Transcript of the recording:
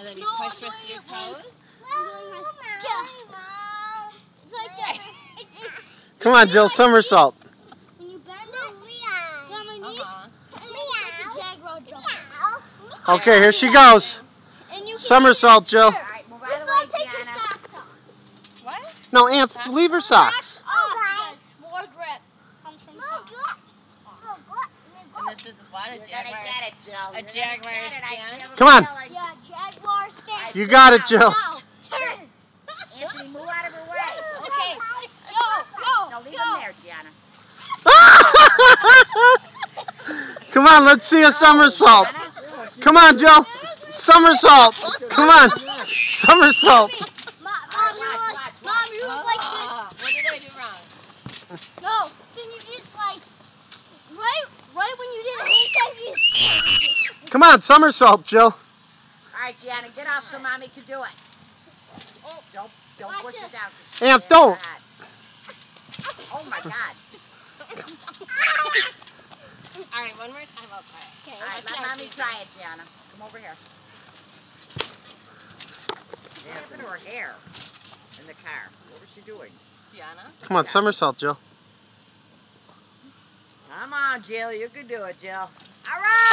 And then you push with your toes. It's like that. Come on, Jill, somersault. When you bend it, on my knees, and it's a jaguar jump. Okay, here she goes. Somersault, Jill. This one, take your socks off. What? No, Anth, leave her socks. Because more grip comes from socks. And this is what? A jaguar. A jaguar stance. Come on. Yeah, jaguar stance. You got it, Jill. Now, turn. Anthony, move out of her way. Okay, go. No, leave him there, Gianna. Come on, let's see a somersault. Come on, Jill. Somersault. Come on. Somersault. Mom, you look like this. What did I do wrong? No, then you just like, right when you did it, Come on, somersault, Jill. All right, Gianna, get off so Mommy can do it. Don't Watch push this. it down. Anth, don't. Oh, my God. All right, one more time. I'll try it. Okay, All right, let Mommy try it, Gianna. Come over here. What happened to her hair in the car? What was she doing? Gianna? Come on, somersault, Jill. Come on, Jill. You can do it, Jill. All right.